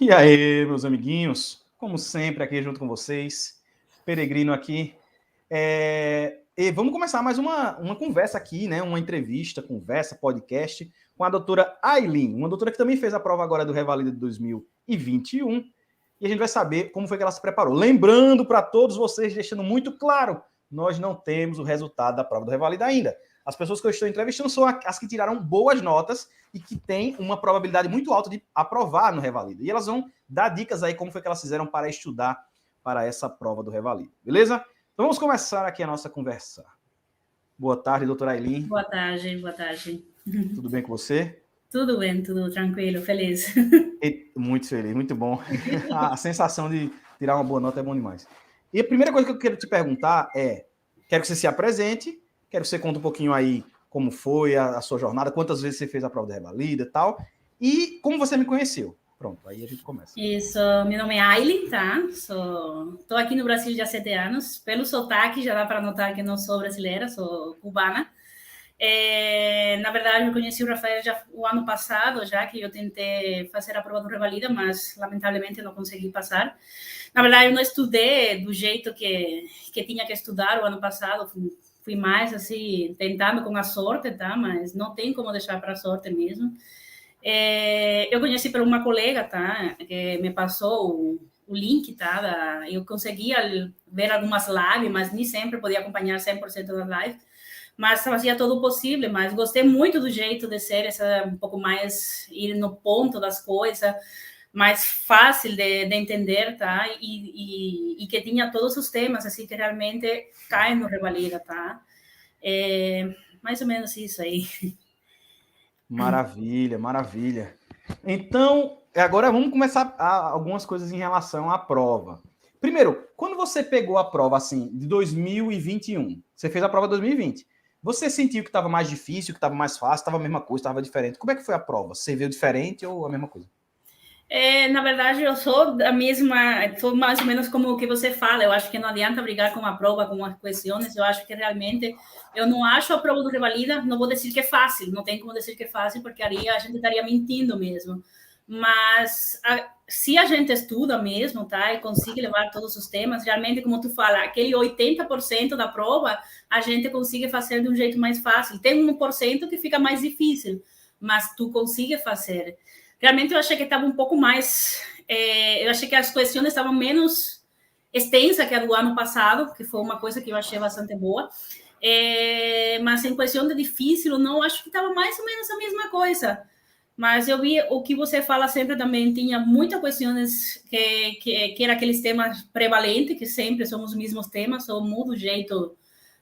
E aí, meus amiguinhos, como sempre, aqui junto com vocês, Peregrino aqui. E vamos começar mais uma conversa aqui, né? Uma entrevista, conversa, podcast com a doutora Ailin, uma doutora que também fez a prova agora do Revalida de 2021. E a gente vai saber como foi que ela se preparou. Lembrando para todos vocês, deixando muito claro, nós não temos o resultado da prova do Revalida ainda. As pessoas que eu estou entrevistando são as que tiraram boas notas e que têm uma probabilidade muito alta de aprovar no Revalida. E elas vão dar dicas aí como foi que elas fizeram para estudar para essa prova do Revalida. Beleza? Então vamos começar aqui a nossa conversa. Boa tarde, doutora Ailin. Boa tarde, boa tarde. Tudo bem com você? Tudo bem, tudo tranquilo, feliz. Muito feliz, muito bom. A sensação de tirar uma boa nota é bom demais. E a primeira coisa que eu quero te perguntar é, quero que você se apresente, quero que você conte um pouquinho aí como foi a sua jornada, quantas vezes você fez a prova da Revalida e tal, e como você me conheceu. Pronto, aí a gente começa. Isso, meu nome é Ailin, tá? Estou aqui no Brasil já há 7 anos. Pelo sotaque, já dá para notar que não sou brasileira, sou cubana. Na verdade, eu conheci o Rafael já o ano passado, já que eu tentei fazer a prova do Revalida, mas lamentavelmente não consegui passar. Na verdade, eu não estudei do jeito que tinha que estudar o ano passado. Fui mais assim, tentando com a sorte, tá? Mas não tem como deixar para a sorte mesmo. Eu conheci por uma colega, tá? Que me passou o link, tá? Eu conseguia ver algumas lives, mas nem sempre podia acompanhar 100% das lives. Mas fazia todo o possível, mas gostei muito do jeito de ser, essa um pouco mais ir no ponto das coisas, mais fácil de entender, tá? E que tinha todos os temas, assim, que realmente caem no Revalida, tá? Mais ou menos isso aí. Maravilha, maravilha. Então, agora vamos começar algumas coisas em relação à prova. Primeiro, quando você pegou a prova assim de 2021, você fez a prova de 2020, você sentiu que estava mais difícil, que estava mais fácil, estava a mesma coisa, estava diferente? Como é que foi a prova? Você viu diferente ou a mesma coisa? Na verdade, eu sou da mesma, sou mais ou menos como o que você fala. Eu acho que não adianta brigar com a prova, com as questões. Eu acho que realmente, eu não acho a prova do Revalida, não vou dizer que é fácil, não tem como dizer que é fácil, porque aí a gente estaria mentindo mesmo. Mas se a gente estuda mesmo, tá, e consegue levar todos os temas, realmente, como tu fala, aquele 80% da prova, a gente consegue fazer de um jeito mais fácil. Tem 1% que fica mais difícil, mas tu consegue fazer. Realmente eu achei que estava um pouco mais... eu achei que as questões estavam menos extensas que a do ano passado, que foi uma coisa que eu achei bastante boa. Mas em questão de difícil, não, acho que estava mais ou menos a mesma coisa. Mas eu vi o que você fala sempre também, tinha muitas questões que eram aqueles temas prevalentes, que sempre são os mesmos temas, só muda o jeito,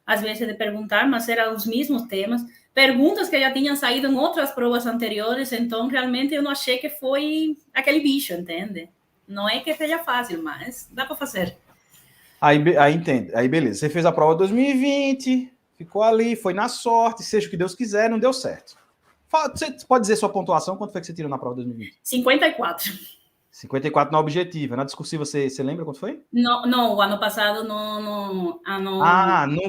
às vezes, de perguntar, mas eram os mesmos temas. Perguntas que já tinham saído em outras provas anteriores, então realmente eu não achei que foi aquele bicho, entende? Não é que seja fácil, mas dá para fazer. Aí entende. Aí beleza. Você fez a prova 2020, ficou ali, foi na sorte, seja o que Deus quiser, não deu certo. Você pode dizer sua pontuação? Quanto foi que você tirou na prova 2020? 54. 54 na objetiva. Na discursiva, você lembra quanto foi? Não, o ano passado não,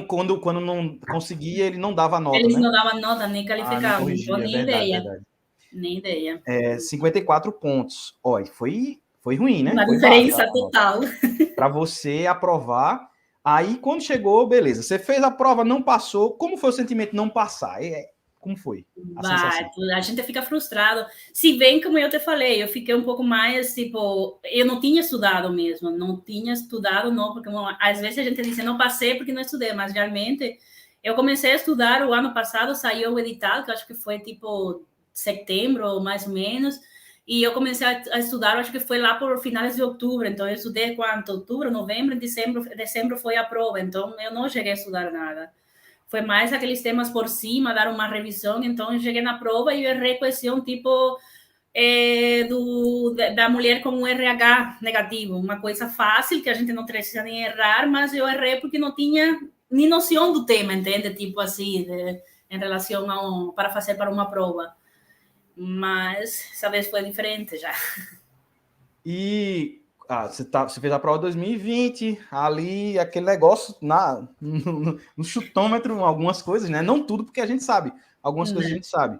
Quando não conseguia, ele não dava nota, eles né? não davam nota, nem Não calificavam, então corrigia, nem verdade, ideia. verdade. Nem ideia. 54 pontos. Olha, foi ruim, né? Uma Foi baixa diferença total. para você aprovar. Aí, quando chegou, beleza. Você fez a prova, não passou. Como foi o sentimento de não passar? Como foi a sensação? A gente fica frustrado. Se bem, como eu te falei, eu fiquei um pouco mais, tipo, eu não tinha estudado mesmo, não, porque às vezes a gente diz, não passei porque não estudei, mas realmente eu comecei a estudar o ano passado, saiu o edital, que eu acho que foi tipo setembro, mais ou menos, e eu comecei a estudar, acho que foi lá por finais de outubro, então eu estudei quanto? Outubro, novembro, dezembro foi a prova, então eu não cheguei a estudar nada. Foi mais aqueles temas por cima, dar uma revisão. Então, eu cheguei na prova e eu errei questão tipo da mulher com um RH negativo. Uma coisa fácil, que a gente não precisa nem errar, mas eu errei porque não tinha nem noção do tema, entende? Tipo assim, em relação para fazer para uma prova. Mas, essa vez foi diferente já. E você fez a prova 2020, ali aquele negócio no chutômetro, algumas coisas, né? Não tudo, porque a gente sabe. Algumas coisas a gente sabe.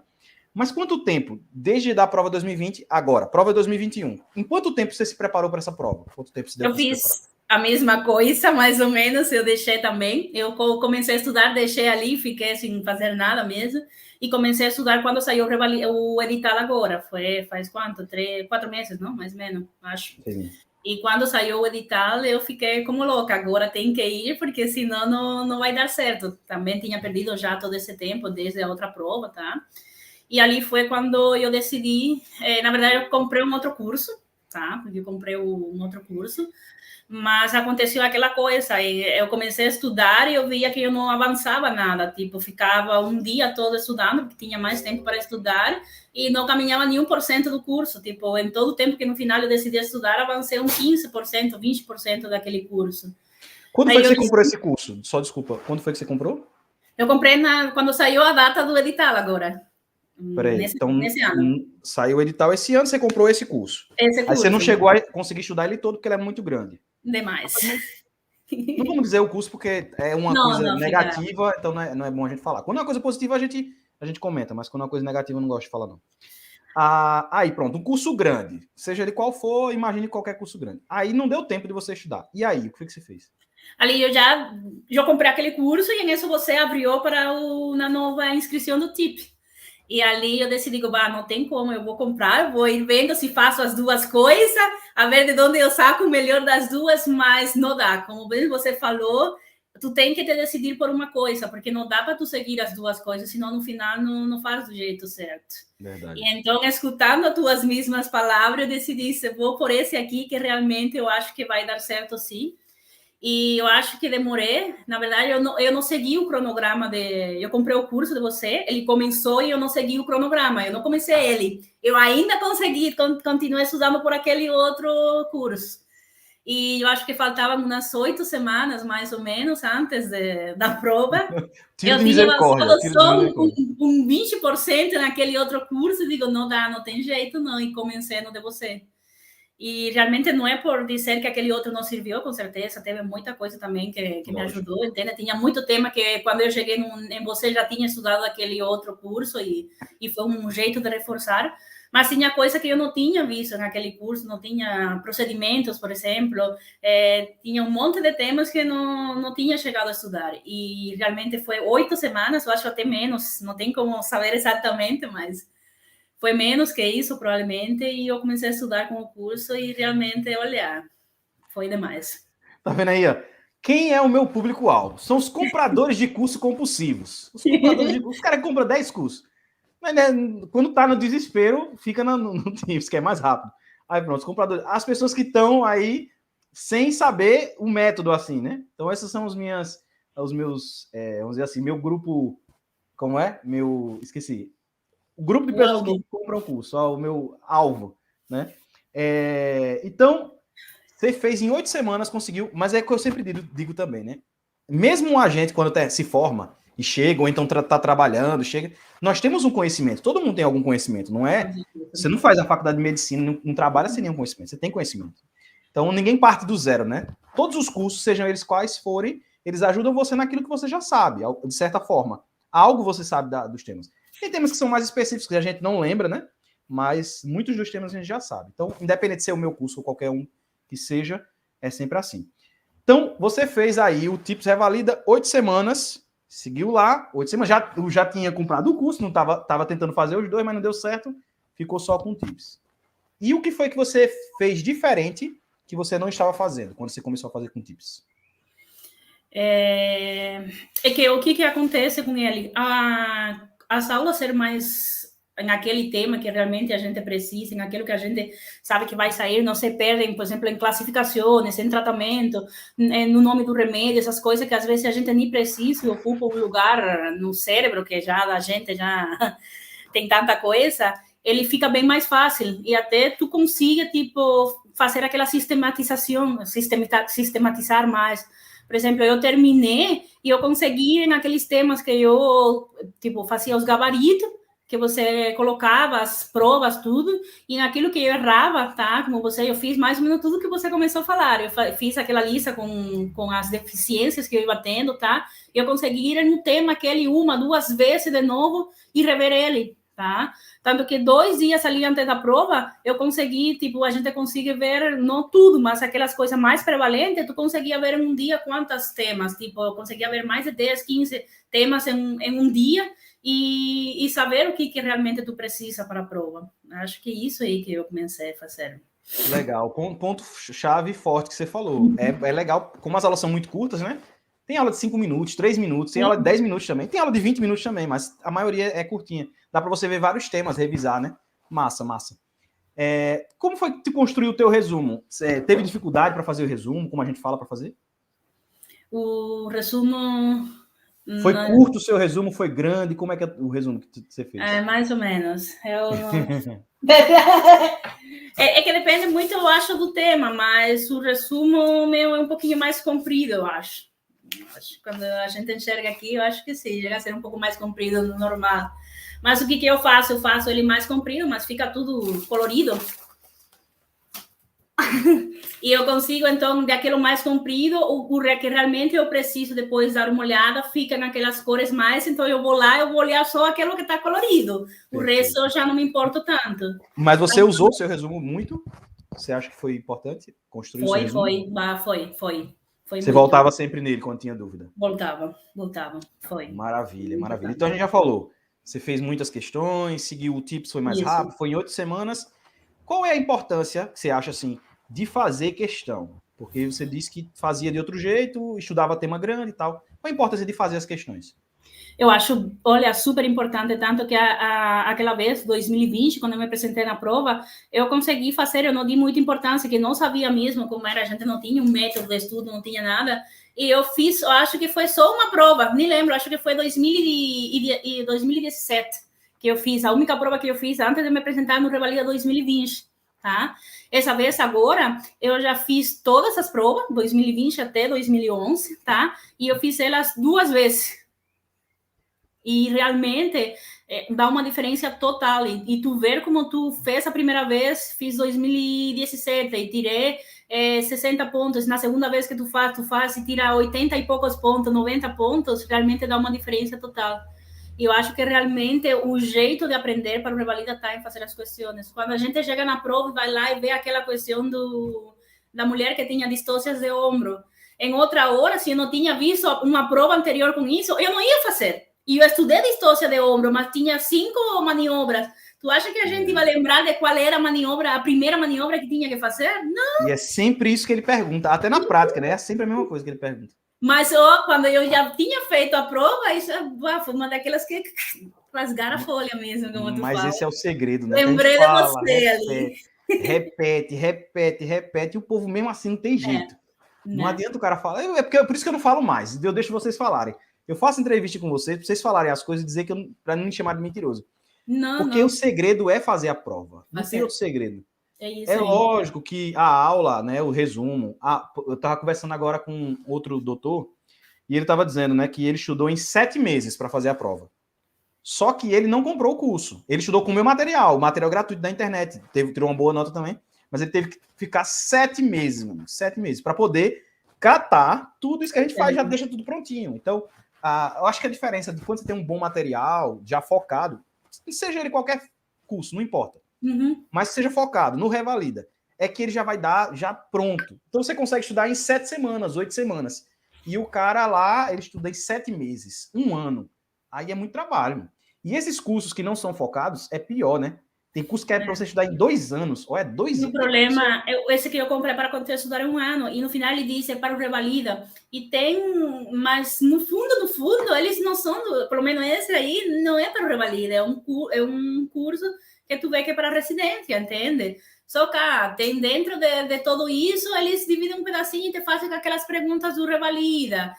Mas quanto tempo, desde da prova 2020, agora, prova 2021, em quanto tempo você se preparou para essa prova? Quanto tempo você deu Eu para se preparar? fiz a mesma coisa, mais ou menos, eu deixei também. Eu comecei a estudar, deixei ali, fiquei sem fazer nada mesmo. E comecei a estudar quando saiu o edital agora. Faz quanto? 4 meses, não? Mais ou menos, acho. Sim. E quando saiu o edital, eu fiquei como louca. Agora tem que ir, porque senão não vai dar certo. Também tinha perdido já todo esse tempo, desde a outra prova, tá? E ali foi quando eu decidi. Na verdade, eu comprei um outro curso, tá? Porque eu comprei um outro curso. Mas aconteceu aquela coisa, e eu comecei a estudar e eu via que eu não avançava nada, tipo, ficava um dia todo estudando, porque tinha mais tempo para estudar, e não caminhava nenhum por cento do curso, tipo, em todo o tempo que no final eu decidi estudar, avancei uns 15%, 20% daquele curso. Quando foi Aí que eu você comprou esse curso? Só desculpa, quando foi que você comprou? Eu comprei quando saiu a data do edital agora, Peraí, então nesse ano, saiu o edital esse ano, você comprou esse curso. esse Aí você não curso, chegou a conseguir estudar ele todo, porque ele é muito grande. demais. Não vamos dizer o curso porque é uma Não, coisa não, fica... negativa, então não é bom a gente falar. Quando é uma coisa positiva, a gente comenta, mas quando é uma coisa negativa, eu não gosto de falar, não. Aí, pronto, um curso grande, seja ele qual for, imagine qualquer curso grande. Aí não deu tempo de você estudar. E aí, o que foi que você fez? Ali eu já comprei aquele curso e nisso você abriu para na nova inscrição do TIP. E ali eu decidi, não tem como, eu vou comprar, eu vou ir vendo se faço as duas coisas, a ver de onde eu saco o melhor das duas, mas não dá. Como bem você falou, tu tem que te decidir por uma coisa, porque não dá para tu seguir as duas coisas, senão no final não faz do jeito certo. Verdade. E então, escutando as tuas mesmas palavras, eu decidi, vou por esse aqui, que realmente eu acho que vai dar certo sim. E eu acho que demorei. Na verdade, eu não segui o cronograma Eu comprei o curso de você, ele começou e eu não segui o cronograma. Eu não comecei ele. Eu ainda consegui, continuei estudando por aquele outro curso. E eu acho que faltavam umas 8 semanas, mais ou menos, antes da prova. Tiro Eu de tinha misericórdia, avançado tiro de só misericórdia. um 20% naquele outro curso. E digo, não dá, não tem jeito, não. E comecei no de você. E realmente não é por dizer que aquele outro não serviu, com certeza, teve muita coisa também que me ajudou, entende? Tinha muito tema que quando eu cheguei em você já tinha estudado aquele outro curso e foi um jeito de reforçar, mas tinha coisa que eu não tinha visto naquele curso, não tinha procedimentos, por exemplo, tinha um monte de temas que não tinha chegado a estudar, e realmente foi 8 semanas, eu acho até menos, não tem como saber exatamente, mas foi menos que isso, provavelmente, e eu comecei a estudar com o curso e realmente, olha, foi demais. Tá vendo aí, ó? Quem é o meu público-alvo? São os compradores de curso compulsivos. Os compradores de curso. Os caras que compram 10 cursos. Mas, né, quando tá no desespero, fica no Teams, que é mais rápido. Aí pronto, os compradores. As pessoas que estão aí sem saber o método, assim, né? Então, esses são os meus, vamos dizer assim, meu grupo. Como é? Esqueci. O grupo de pessoas que compram o curso, ó, o meu alvo, né? Então, você fez em 8 semanas, conseguiu, mas é o que eu sempre digo também, né? Mesmo um agente, quando se forma e chega, ou então tá trabalhando, chega, nós temos um conhecimento, todo mundo tem algum conhecimento, não é? Você não faz a faculdade de medicina, não trabalha sem nenhum conhecimento, você tem conhecimento. Então, ninguém parte do zero, né? Todos os cursos, sejam eles quais forem, eles ajudam você naquilo que você já sabe, de certa forma. Algo você sabe dos temas. Tem temas que são mais específicos, que a gente não lembra, né? Mas muitos dos temas a gente já sabe. Então, independente de ser o meu curso ou qualquer um que seja, é sempre assim. Então, você fez aí o Tips Revalida 8 semanas, seguiu lá, 8 semanas, já tinha comprado o curso, não estava tentando fazer os dois, mas não deu certo, ficou só com o Tips. E o que foi que você fez diferente que você não estava fazendo quando você começou a fazer com Tips? Que o que acontece com ele? As aulas ser mais naquele tema que realmente a gente precisa, naquilo que a gente sabe que vai sair, não se perdem, por exemplo, em classificações, em tratamento, no nome do remédio, essas coisas que às vezes a gente nem precisa e ocupa um lugar no cérebro que já a gente já tem tanta coisa, ele fica bem mais fácil e até tu consiga, tipo, fazer aquela sistematização, sistematizar mais. Por exemplo, eu terminei e eu consegui naqueles temas que eu, tipo, fazia os gabaritos, que você colocava as provas, tudo, e naquilo que eu errava, tá? Como eu fiz mais ou menos tudo que você começou a falar. Eu fiz aquela lista com as deficiências que eu ia tendo, tá? E eu consegui ir no tema aquele 1, 2 vezes de novo e rever ele. tá? Tanto que 2 dias ali antes da prova, eu consegui, tipo, a gente consegue ver, não tudo, mas aquelas coisas mais prevalentes, tu conseguia ver em um dia quantos temas, tipo, eu conseguia ver mais de 10, 15 temas em um dia e saber o que realmente tu precisa para a prova. Acho que isso aí que eu comecei a fazer. Legal. Ponto-chave forte que você falou. É legal, como as aulas são muito curtas, né? Tem aula de 5 minutos, 3 minutos, tem aula de 10 minutos também, tem aula de 20 minutos também, mas a maioria é curtinha. Dá para você ver vários temas, revisar, né? Massa, massa. Como foi que tu construiu o teu resumo? Você teve dificuldade para fazer o resumo, como a gente fala para fazer? O resumo... Foi curto o seu resumo? Foi grande? Como é que é o resumo que você fez? Mais ou menos. Eu não... É que depende muito, eu acho, do tema, mas o resumo meu é um pouquinho mais comprido, eu acho. Quando a gente enxerga aqui, eu acho que sim, chega a ser um pouco mais comprido do normal. Mas o que eu faço? Eu faço ele mais comprido, mas fica tudo colorido. E eu consigo, então, daquilo mais comprido, o que realmente eu preciso depois dar uma olhada, fica naquelas cores mais, então eu vou lá, eu vou olhar só aquilo que está colorido. O resto eu já não me importo tanto. Mas você usou o seu resumo muito? Você acha que foi importante construir o seu resumo? Foi. Você voltava sempre nele quando tinha dúvida? Voltava, foi. Maravilha, maravilha. Então a gente já falou, você fez muitas questões, seguiu o tips, foi mais rápido, foi em 8 semanas. Qual é a importância, que você acha assim, de fazer questão? Porque você disse que fazia de outro jeito, estudava tema grande e tal. Qual a importância de fazer as questões? Eu acho, olha, super importante, tanto que aquela vez, 2020, quando eu me apresentei na prova, eu consegui fazer, eu não dei muita importância, que não sabia mesmo como era, a gente não tinha um método de estudo, não tinha nada, e eu fiz, eu acho que foi só uma prova, nem lembro, acho que foi 2017 que eu fiz, a única prova que eu fiz antes de me apresentar no Revalida 2020, tá? Essa vez, agora, eu já fiz todas as provas, 2020 até 2011, tá? E eu fiz elas 2 vezes. E realmente dá uma diferença total. E tu ver como tu fez a primeira vez, fiz 2017 e tirei 60 pontos. Na segunda vez que tu faz e tira 80 e poucos pontos, 90 pontos, realmente dá uma diferença total. E eu acho que realmente o jeito de aprender para o Revalida está em fazer as questões. Quando a gente chega na prova e vai lá e vê aquela questão da mulher que tinha distócias de ombro, em outra hora, se eu não tinha visto uma prova anterior com isso, eu não ia fazer. E eu estudei distócia de ombro, mas tinha 5 maniobras. Tu acha que a gente vai lembrar de qual era a maniobra, a primeira maniobra que tinha que fazer? Não. E é sempre isso que ele pergunta, até na prática, né? É sempre a mesma coisa que ele pergunta. Mas quando eu já tinha feito a prova, isso foi uma daquelas que rasgaram a folha mesmo, como tu Mas fala. esse é o segredo, né? Lembrei de você ali. Repete, e o povo mesmo assim não tem jeito. Não adianta o cara falar. É por isso que eu não falo mais. Eu deixo vocês falarem. Eu faço entrevista com vocês para vocês falarem as coisas e dizer que para não me chamar de mentiroso. Porque o segredo é fazer a prova. Não tem outro segredo. É lógico que a aula, né, o resumo. Eu estava conversando agora com outro doutor e ele estava dizendo, né, que ele estudou em 7 meses para fazer a prova. Só que ele não comprou o curso. Ele estudou com o meu material, o material gratuito da internet. Tirou uma boa nota também. Mas ele teve que ficar 7 meses, mano. 7 meses, para poder catar tudo isso que a gente faz, já deixa tudo prontinho. Então, eu acho que a diferença de quando você tem um bom material, já focado, seja ele qualquer curso, não importa. Mas seja focado no Revalida, é que ele já vai dar já pronto. Então você consegue estudar em 7 semanas, 8 semanas. E o cara lá, ele estuda em 7 meses, 1 ano. Aí é muito trabalho. E esses cursos que não são focados, é pior, né? Tem curso que é para você estudar em 2 anos. Ou 2 anos. O problema, esse que eu comprei para quando eu estudar 1 ano, e no final ele diz, é para o Revalida. E tem, mas no fundo, eles não são, pelo menos esse aí, não é para o Revalida, é um curso que tu vê que é para residência, entende? Só que tem dentro de tudo isso, eles dividem um pedacinho e te fazem aquelas perguntas do Revalida.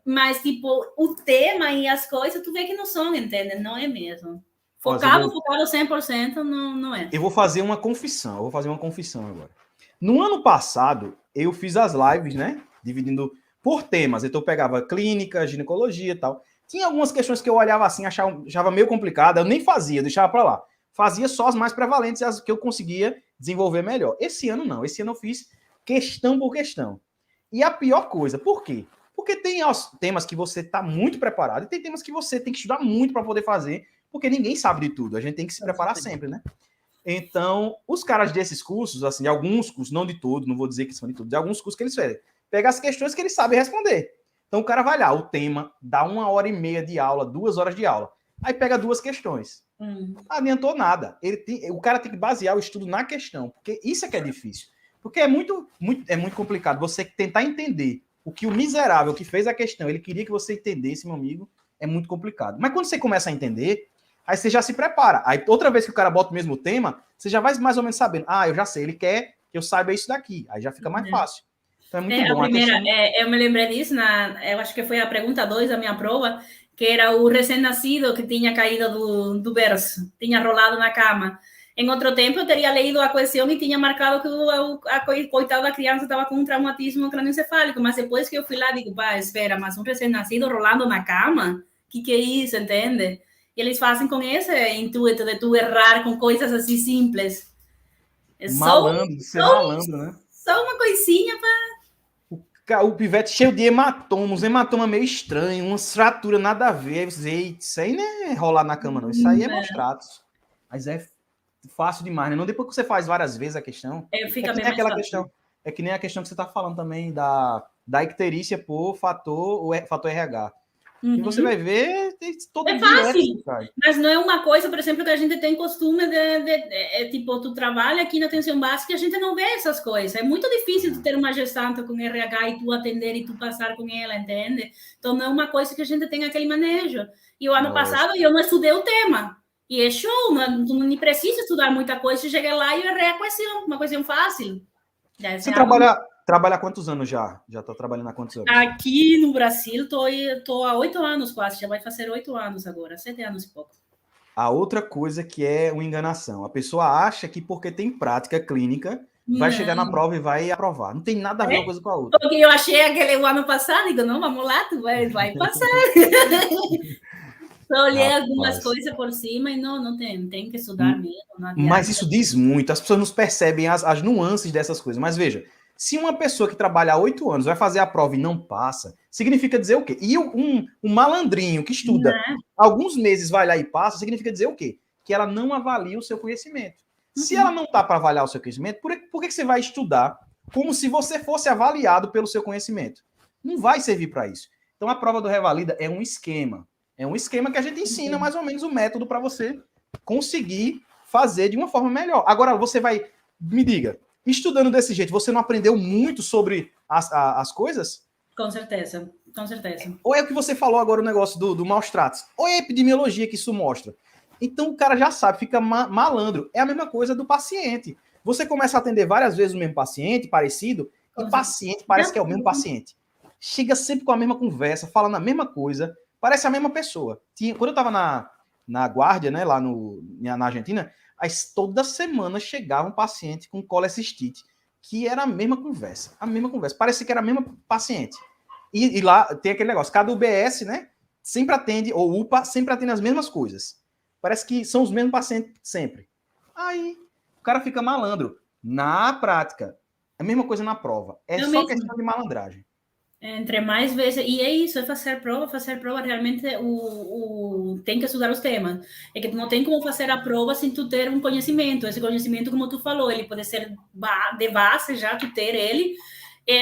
Mas, tipo, o tema e as coisas, tu vê que não são, entende? Não é mesmo. Focado 100%, não é. Eu vou fazer uma confissão agora. No ano passado, eu fiz as lives, né? Dividindo por temas. Então, eu pegava clínica, ginecologia e tal. Tinha algumas questões que eu olhava assim, achava meio complicada, eu nem fazia, deixava para lá. Fazia só as mais prevalentes, as que eu conseguia desenvolver melhor. Esse ano não, esse ano eu fiz questão por questão. E a pior coisa, por quê? Porque tem temas que você está muito preparado e tem temas que você tem que estudar muito para poder fazer, porque ninguém sabe de tudo, a gente tem que se preparar sempre, né? Então, os caras desses cursos, assim, de alguns cursos, não de todos, não vou dizer que são de todos, de alguns cursos que eles fazem, pega as questões que eles sabem responder. Então, o cara vai lá, o tema, dá 1h30 de aula, 2 horas de aula, aí pega 2 questões. Não adiantou nada. O cara tem que basear o estudo na questão, porque isso é que é difícil. Porque é muito complicado você tentar entender o que o miserável que fez a questão, ele queria que você entendesse, meu amigo, é muito complicado. Mas quando você começa a entender, aí você já se prepara. Aí outra vez que o cara bota o mesmo tema, você já vai mais ou menos sabendo. Ah, eu já sei, ele quer que eu saiba isso daqui. Aí já fica mais fácil. Então é muito bom. A primeira, eu me lembrei disso, eu acho que foi a pergunta 2 da minha prova, que era o recém-nascido que tinha caído do berço, tinha rolado na cama. Em outro tempo, eu teria lido a questão e tinha marcado que a coitada da criança estava com um traumatismo crânioencefálico, mas depois que eu fui lá, digo, pá, espera, mas um recém-nascido rolando na cama? Que é isso, entende? E eles fazem com esse intuito de tu errar com coisas assim simples. É malandro, de ser malandro, né? Só uma coisinha para... O pivete cheio de hematomas, hematoma meio estranho, umas fraturas nada a ver. Isso aí não é rolar na cama, não. Isso aí é mostratos. Mas é fácil demais, né? Não depois que você faz várias vezes a questão. Fica bem aquela questão. É que nem a questão que você está falando também da icterícia por fator RH. E você vai ver todo é fácil, mas não é uma coisa, por exemplo, que a gente tem costume tipo, tu trabalha aqui na atenção básica e a gente não vê essas coisas. É muito difícil tu ter uma gestante com RH e tu atender e tu passar com ela, entende? Então não é uma coisa que a gente tem aquele manejo. E o ano passado eu não estudei o tema. E é show, tu não precisa estudar muita coisa, cheguei lá e errei a questão, uma questão fácil. Você trabalha há quantos anos já? Já está trabalhando há quantos anos? Aqui no Brasil, estou há 8 anos quase, já vai fazer 8 anos agora, 7 anos e pouco. A outra coisa que é uma enganação, a pessoa acha que porque tem prática clínica, vai chegar na prova e vai aprovar. Não tem nada a ver uma coisa com a outra. Porque eu achei aquele o ano passado, digo, não, vamos lá, tu vai passar. Só olhei algumas coisas por cima e não tem que estudar mesmo. Mas isso diz muito, as pessoas não percebem as nuances dessas coisas. Mas veja, se uma pessoa que trabalha há 8 anos vai fazer a prova e não passa, significa dizer o quê? E um malandrinho que estuda alguns meses vai lá e passa, significa dizer o quê? Que ela não avalia o seu conhecimento. Se ela não está para avaliar o seu conhecimento, por que você vai estudar como se você fosse avaliado pelo seu conhecimento? Não vai servir para isso. Então a prova do Revalida é um esquema. É um esquema que a gente ensina mais ou menos o método para você conseguir fazer de uma forma melhor. Agora, você vai... Me diga, estudando desse jeito, você não aprendeu muito sobre as coisas? Com certeza, com certeza. Ou é o que você falou agora, o negócio do maus tratos. Ou é a epidemiologia que isso mostra. Então, o cara já sabe, fica malandro. É a mesma coisa do paciente. Você começa a atender várias vezes o mesmo paciente, parecido, e o paciente parece que é o mesmo paciente. Chega sempre com a mesma conversa, falando a mesma coisa, parece a mesma pessoa. Quando eu estava na Guardia, né, lá na Argentina, toda semana chegava um paciente com colecistite, que era a mesma conversa. Parecia que era a mesma paciente. E lá tem aquele negócio, cada UBS, né, sempre atende, ou UPA, sempre atende as mesmas coisas. Parece que são os mesmos pacientes sempre. Aí o cara fica malandro. Na prática, é a mesma coisa na prova. É só questão de malandragem. Entre mais vezes, e é isso, é fazer prova realmente tem que estudar os temas. É que tu não tem como fazer a prova sem tu ter um conhecimento. Esse conhecimento, como tu falou, ele pode ser de base já, tu ter ele.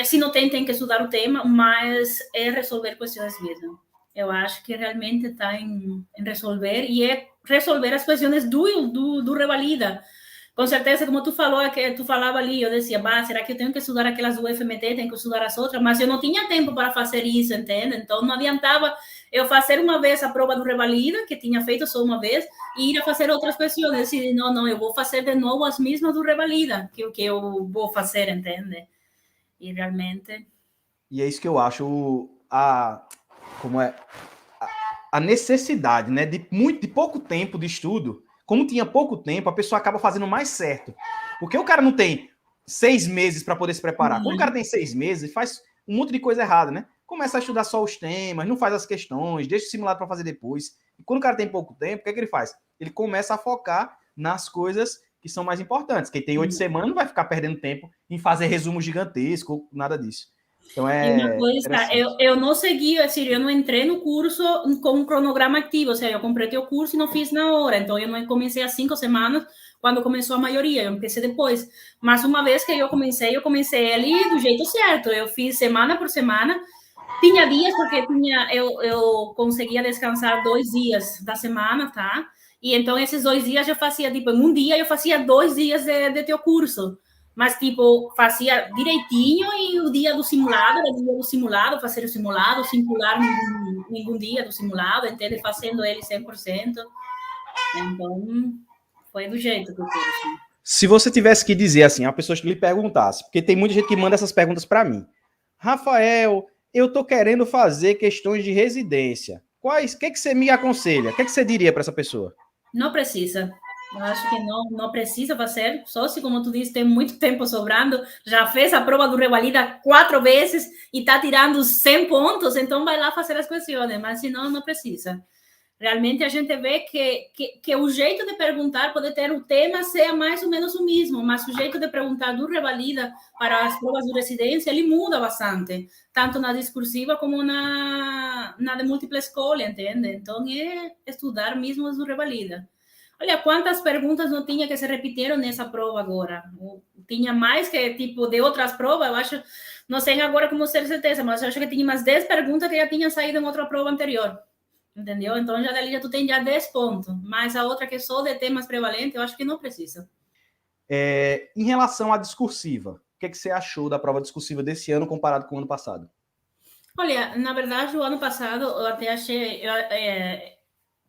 Se não tem que estudar o tema, mas é resolver questões mesmo. Eu acho que realmente está em resolver, e é resolver as questões do Revalida. Com certeza, como tu falou, que tu falava ali, eu dizia, será que eu tenho que estudar aquelas do FMT, tenho que estudar as outras? Mas eu não tinha tempo para fazer isso, entende? Então, não adiantava eu fazer uma vez a prova do Revalida, que tinha feito só uma vez, e ir a fazer outras questões. Eu disse, não, eu vou fazer de novo as mesmas do Revalida, que eu vou fazer, entende? E realmente... E é isso que eu acho a necessidade, né, de pouco tempo de estudo. Como tinha pouco tempo, a pessoa acaba fazendo mais certo. Porque o cara não tem 6 meses para poder se preparar. Quando o cara tem 6 meses, faz um monte de coisa errada, né? Começa a estudar só os temas, não faz as questões, deixa o simulado para fazer depois. E quando o cara tem pouco tempo, o que é que ele faz? Ele começa a focar nas coisas que são mais importantes. Quem tem 8 semanas não vai ficar perdendo tempo em fazer resumo gigantesco ou nada disso. Então E uma coisa, interessante. eu não segui, assim, eu não entrei no curso com um cronograma ativo, ou seja, eu comprei o curso e não fiz na hora, então eu não comecei às 5 semanas, quando começou a maioria, eu comecei depois. Mas uma vez que eu comecei ali do jeito certo, eu fiz semana por semana, tinha dias, porque eu conseguia descansar 2 dias da semana, tá? E então esses 2 dias eu fazia, tipo, em um dia eu fazia 2 dias de teu curso. Mas, tipo, fazia direitinho e o dia do simulado, era o dia do simulado, fazer o simulado, sem pular nenhum dia do simulado, entende? Fazendo ele 100%. Então, foi do jeito que o curso. Se você tivesse que dizer assim, a pessoa que lhe perguntasse, porque tem muita gente que manda essas perguntas para mim. Rafael, eu tô querendo fazer questões de residência. Quais? O que você me aconselha? O que você diria para essa pessoa? Não precisa. Eu acho que não precisa fazer. Só se, como tu disse, tem muito tempo sobrando, já fez a prova do Revalida 4 vezes e está tirando 100 pontos, então vai lá fazer as questões. Mas se não, não precisa. Realmente a gente vê que o jeito de perguntar pode ter o tema ser mais ou menos o mesmo, mas o jeito de perguntar do Revalida para as provas de residência, ele muda bastante, tanto na discursiva como na de múltipla escolha, entende? Então é estudar mesmo do Revalida. Olha, quantas perguntas não tinha que se repetiram nessa prova agora? Tinha mais que, tipo, de outras provas, eu acho, não sei agora como ter certeza, mas eu acho que tinha umas 10 perguntas que já tinham saído em outra prova anterior. Entendeu? Então, já dali já tu tem já 10 pontos. Mas a outra que é só de temas prevalentes, eu acho que não precisa. Em relação à discursiva, o que você achou da prova discursiva desse ano comparado com o ano passado? Olha, na verdade, o ano passado eu até achei...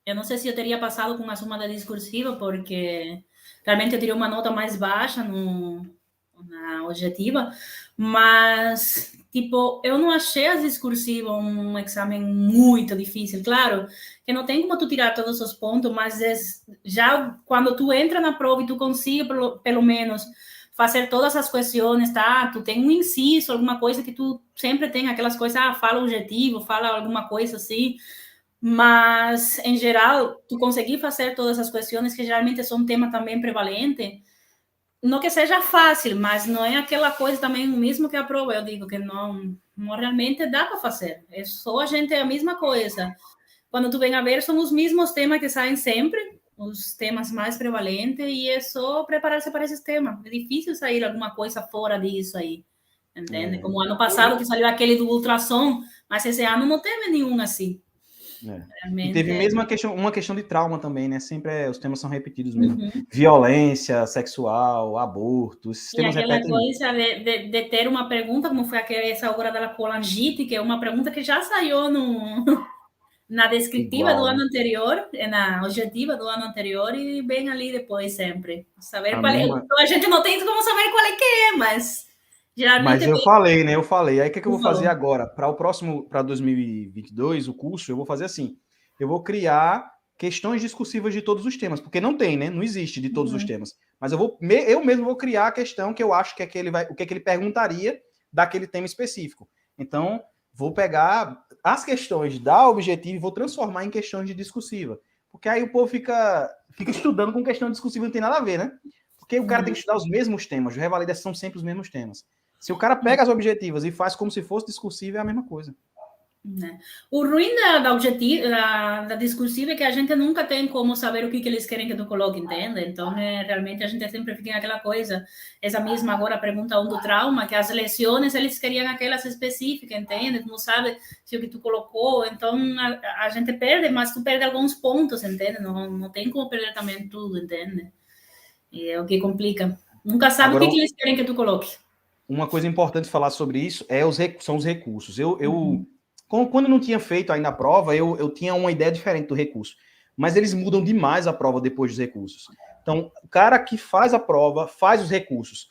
Eu não sei se eu teria passado com a soma da discursiva, porque realmente eu tirei uma nota mais baixa na objetiva, mas, tipo, eu não achei a discursiva um exame muito difícil. Claro que não tem como tu tirar todos os pontos, mas já quando tu entra na prova e tu consegue, pelo menos, fazer todas as questões, tá? Tu tem um inciso, alguma coisa que tu sempre tem aquelas coisas, fala o objetivo, fala alguma coisa assim, mas, em geral, tu conseguir fazer todas as questões, que geralmente são um tema também prevalente, não que seja fácil, mas não é aquela coisa também, mesmo que a prova, eu digo que não realmente dá para fazer. É só a gente, é a mesma coisa. Quando tu vem a ver, são os mesmos temas que saem sempre, os temas mais prevalentes, e é só preparar-se para esses temas. É difícil sair alguma coisa fora disso aí, entende? Como ano passado, que saiu aquele do ultrassom, mas esse ano não teve nenhum assim. E teve Realmente. mesmo uma questão de trauma também, né? Sempre os temas são repetidos mesmo. Uhum. Violência sexual, aborto, esses E temas aquela repetem muito. coisa de ter uma pergunta, como foi essa agora da colangite, que é uma pergunta que já saiu na descritiva do Igual, ano né? anterior, na objetiva do ano anterior, e bem ali depois sempre. Saber A qual é. mesma. A gente não tem como saber qual é que é, mas geralmente Mas eu bem. falei, né? Eu falei. Aí o que eu Tu vou fazer falou. agora? Para o próximo, para 2022, o curso, eu vou fazer assim. Eu vou criar questões discursivas de todos os temas, porque não tem, né? Não existe de todos os Uhum. temas. Mas eu mesmo vou criar a questão que eu acho que é que ele vai, o que é que ele perguntaria daquele tema específico. Então, vou pegar as questões da objetiva e vou transformar em questões de discursiva. Porque aí o povo fica estudando com questão discursiva, não tem nada a ver, né? Porque o cara tem que estudar os mesmos temas, os revalidações são sempre os mesmos temas. Se o cara pega as objetivas e faz como se fosse discursivo, é a mesma coisa. Né? O ruim da discursiva é que a gente nunca tem como saber o que eles querem que tu coloque, entende? Então, realmente a gente sempre fica naquela coisa, essa mesma agora pergunta do trauma, que as lesões eles queriam aquelas específicas, entende? Tu não sabe se o que tu colocou, então a gente perde, mas tu perde alguns pontos, entende? Não tem como perder também tudo, entende? E é o que complica. Nunca sabe o Agora, que eles querem que tu coloque. uma coisa importante falar sobre isso são os recursos. Uhum. Quando não tinha feito ainda a prova, eu tinha uma ideia diferente do recurso. Mas eles mudam demais a prova depois dos recursos. Então, o cara que faz a prova, faz os recursos.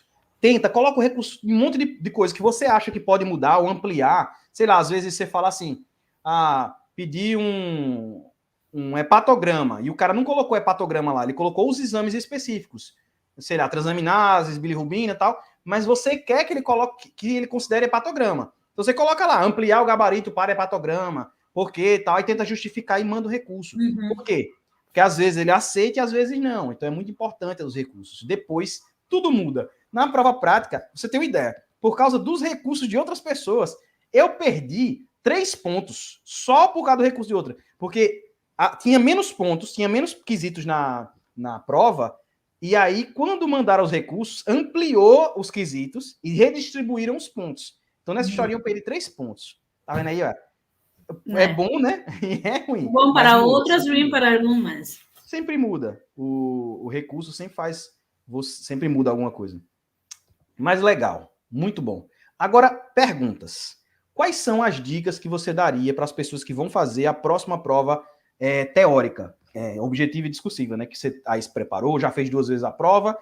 Coloca o recurso, um monte de coisa que você acha que pode mudar ou ampliar. Sei lá, às vezes você fala assim, pedir um hepatograma, e o cara não colocou hepatograma lá, ele colocou os exames específicos. Sei lá, transaminases, bilirrubina e tal, mas você quer que ele coloque, que ele considere hepatograma. Então você coloca lá, ampliar o gabarito para hepatograma, por quê, tal, e tenta justificar e manda o recurso. Uhum. Por quê? Porque às vezes ele aceita e às vezes não. Então é muito importante os recursos. Depois, tudo muda. Na prova prática, você tem uma ideia. por causa dos recursos de outras pessoas. Eu perdi 3 pontos só por causa do recurso de outra. Porque tinha menos pontos, tinha menos quesitos na prova, e aí, quando mandaram os recursos, ampliou os quesitos e redistribuíram os pontos. Então, nessa historinha, eu perdi 3 pontos. Tá vendo aí, ó? É bom, né? E é ruim. Bom para outras, ruim para algumas. Sempre muda. O recurso sempre muda alguma coisa. Mas legal. Muito bom. Agora, perguntas. Quais são as dicas que você daria para as pessoas que vão fazer a próxima prova teórica, objetiva e discursiva, né? Que você aí se preparou, já fez 2 vezes a prova.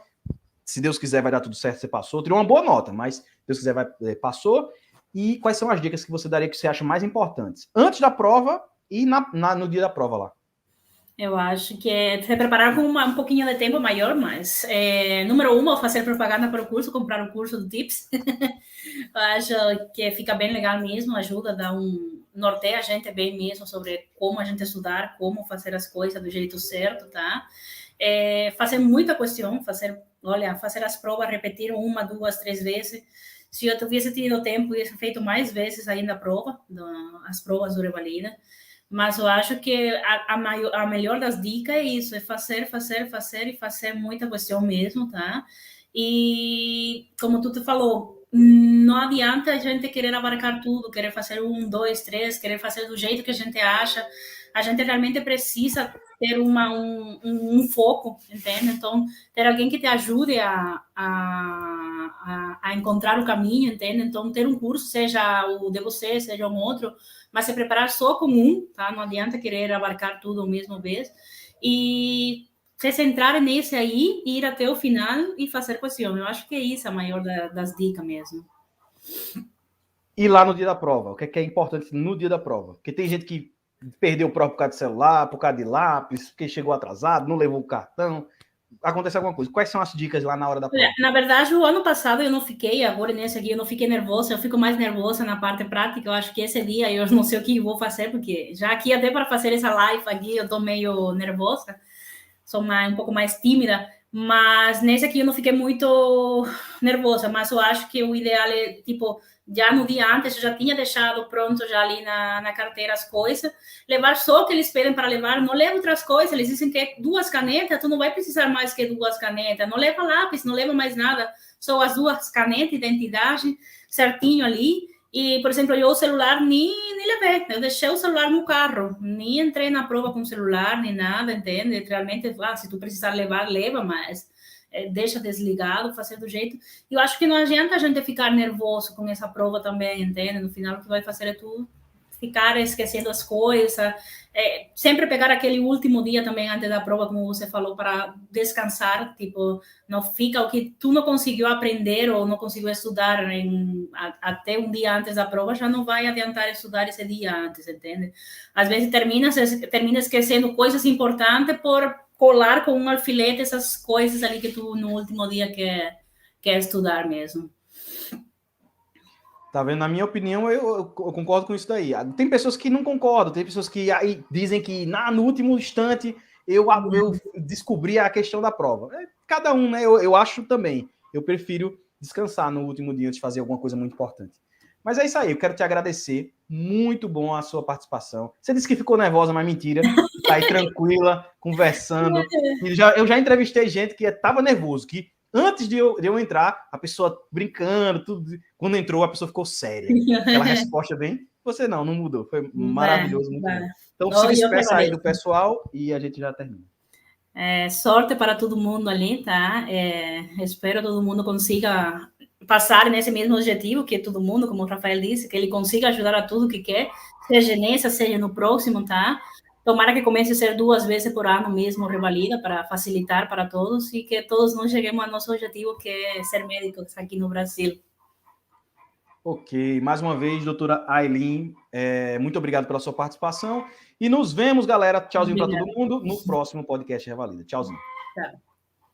Se Deus quiser, vai dar tudo certo, você passou. Tirou uma boa nota, mas se Deus quiser, passou. E quais são as dicas que você daria que você acha mais importantes? Antes da prova e no dia da prova lá. Eu acho que é se preparar com um pouquinho de tempo maior, mas número 1, fazer propaganda para o curso, comprar o curso do Tips. Eu acho que fica bem legal mesmo, ajuda, norteia a gente bem mesmo sobre como a gente estudar, como fazer as coisas do jeito certo, tá? Fazer muita questão, fazer as provas, repetir 1, 2, 3 vezes. Se eu tivesse tido tempo, eu ia feito mais vezes ainda as provas do Revalida. Mas eu acho que a melhor das dicas é isso, é fazer e fazer muita questão mesmo, tá? E como tu te falou, não adianta a gente querer abarcar tudo, querer fazer 1, 2, 3, querer fazer do jeito que a gente acha. A gente realmente precisa ter um foco, entende? Então, ter alguém que te ajude a encontrar o caminho, entende? Então, ter um curso, seja o de você, seja um outro, mas se preparar só com um, tá? Não adianta querer abarcar tudo ao mesmo vez. E se centrar nesse aí, ir até o final e fazer questão. Eu acho que é isso a maior das dicas mesmo. E lá no dia da prova, o que é importante no dia da prova? Porque tem gente que perdeu prova por causa de celular, por causa de lápis, porque chegou atrasado, não levou o cartão. Acontece alguma coisa. Quais são as dicas lá na hora da prova? Na verdade, o ano passado eu não fiquei, agora nesse aqui eu não fiquei nervosa, eu fico mais nervosa na parte prática. Eu acho que esse dia eu não sei o que vou fazer, porque já aqui até para fazer essa live aqui eu tô meio nervosa, sou um pouco mais tímida, mas nesse aqui eu não fiquei muito nervosa, mas eu acho que o ideal é, tipo, já no dia antes eu já tinha deixado pronto já ali na carteira as coisas, levar só o que eles pedem para levar, não leva outras coisas, eles dizem que é 2 canetas, tu não vai precisar mais que 2 canetas, não leva lápis, não leva mais nada, só as 2 canetas, identidade, certinho ali. E, por exemplo, eu o celular nem levei, eu deixei o celular no carro, nem entrei na prova com o celular, nem nada, entende? Realmente, se tu precisar levar, leva, mas deixa desligado, fazer do jeito. E eu acho que não adianta a gente ficar nervoso com essa prova também, entende? No final, o que vai fazer é tu ficar esquecendo as coisas, sempre pegar aquele último dia também antes da prova, como você falou, para descansar, tipo, não fica o que tu não conseguiu aprender ou não conseguiu estudar até um dia antes da prova, já não vai adiantar estudar esse dia antes, entende? Às vezes termina esquecendo coisas importantes por colar com um alfinete essas coisas ali que tu no último dia quer estudar mesmo. Tá vendo? Na minha opinião, eu concordo com isso daí. Tem pessoas que não concordam, tem pessoas que aí dizem que no último instante eu descobri a questão da prova. Cada um, né? Eu acho também. Eu prefiro descansar no último dia antes de fazer alguma coisa muito importante. Mas é isso aí, eu quero te agradecer. Muito bom a sua participação. Você disse que ficou nervosa, mas mentira. Tá aí tranquila, conversando. Eu já entrevistei gente que estava nervoso, que antes de eu entrar, a pessoa brincando, tudo. Quando entrou, a pessoa ficou séria. Aquela resposta bem... Você não mudou. Foi maravilhoso, muito bom. Então, se despeça aí do pessoal e a gente já termina. Sorte para todo mundo ali, tá? Espero que todo mundo consiga passar nesse mesmo objetivo que todo mundo, como o Rafael disse, que ele consiga ajudar a tudo que quer, seja nessa, seja no próximo, tá? Tomara que comece a ser 2 vezes por ano mesmo Revalida, para facilitar para todos e que todos nós cheguemos ao nosso objetivo, que é ser médicos aqui no Brasil. Ok, mais uma vez, doutora Aylin, muito obrigado pela sua participação e nos vemos, galera. Tchauzinho para todo mundo no próximo podcast Revalida. Tchauzinho. Tchau.